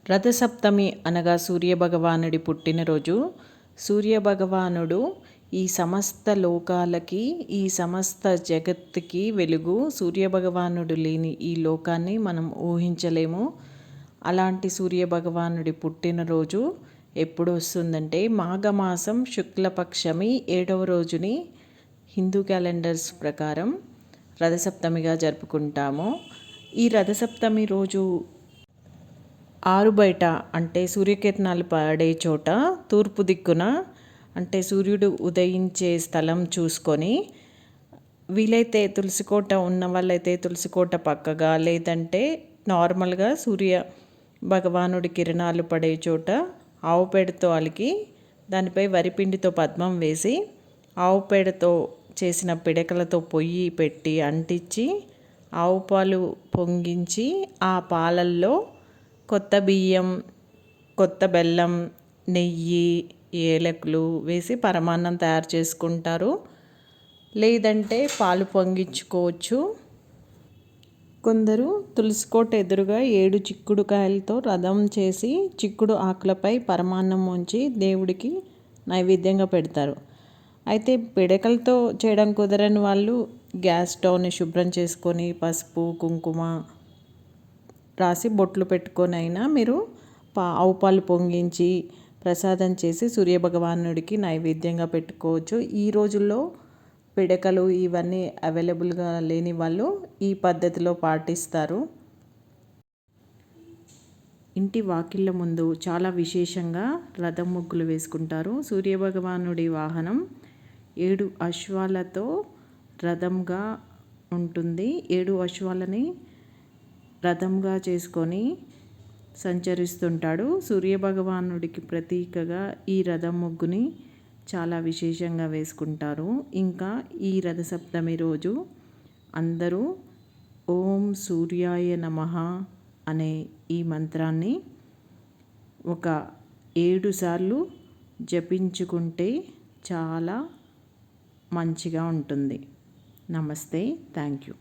రథసప్తమి అనగా సూర్యభగవానుడి పుట్టినరోజు. సూర్యభగవానుడు ఈ సమస్త లోకాలకి, ఈ సమస్త జగత్తుకి వెలుగు. సూర్యభగవానుడు లేని ఈ లోకాన్ని మనం ఊహించలేము. అలాంటి సూర్యభగవానుడి పుట్టినరోజు ఎప్పుడు వస్తుందంటే మాఘమాసం శుక్లపక్షమి 7వ రోజుని హిందూ క్యాలెండర్స్ ప్రకారం రథసప్తమిగా జరుపుకుంటాము. ఈ రథసప్తమి రోజు ఆరుబయట అంటే సూర్యకిరణాలు పడే చోట తూర్పు దిక్కున అంటే సూర్యుడు ఉదయించే స్థలం చూసుకొని, వీలైతే తులసికోట ఉన్న వాళ్ళైతే తులసికోట పక్కగా, లేదంటే నార్మల్గా సూర్య భగవానుడి కిరణాలు పడే చోట ఆవు పేడతో అలికి దానిపై వరిపిండితో పద్మం వేసి ఆవు పేడతో చేసిన పిడకలతో పొయ్యి పెట్టి అంటించి ఆవు పాలు పొంగించి ఆ పాలల్లో కొత్త బియ్యం, కొత్త బెల్లం, నెయ్యి, ఏలకులు వేసి పరమాన్నం తయారు చేసుకుంటారు. లేదంటే పాలు పొంగించుకోవచ్చు. కొందరు తులసికోట ఎదురుగా 7 చిక్కుడుకాయలతో రథం చేసి చిక్కుడు ఆకులపై పరమాన్నం ఉంచి దేవుడికి నైవేద్యంగా పెడతారు. అయితే పిడకలతో చేయడం కుదరని వాళ్ళు గ్యాస్ స్టవ్ని శుభ్రం చేసుకొని పసుపు, కుంకుమ రాసి బొట్లు పెట్టుకొని అయినా మీరు ఆవు పాలు పొంగించి ప్రసాదం చేసి సూర్యభగవానుడికి నైవేద్యంగా పెట్టుకోవచ్చు. ఈ రోజుల్లో పిడకలు ఇవన్నీ అవైలబుల్గా లేని వాళ్ళు ఈ పద్ధతిలో పాటిస్తారు. ఇంటి వాకిళ్ళ ముందు చాలా విశేషంగా రథం ముగ్గులు వేసుకుంటారు. సూర్యభగవానుడి వాహనం 7 అశ్వాలతో రథంగా ఉంటుంది. 7 అశ్వాలని రథంగా చేసుకొని సంచరిస్తుంటాడు. సూర్యభగవానుడికి ప్రతీకగా ఈ రథం ముగ్గుని చాలా విశేషంగా వేసుకుంటారు. ఇంకా ఈ రథసప్తమి రోజు అందరూ ఓం సూర్యాయ నమః అనే ఈ మంత్రాన్ని ఒక 7 సార్లు జపించుకుంటే చాలా మంచిగా ఉంటుంది. నమస్తే, థ్యాంక్ యూ.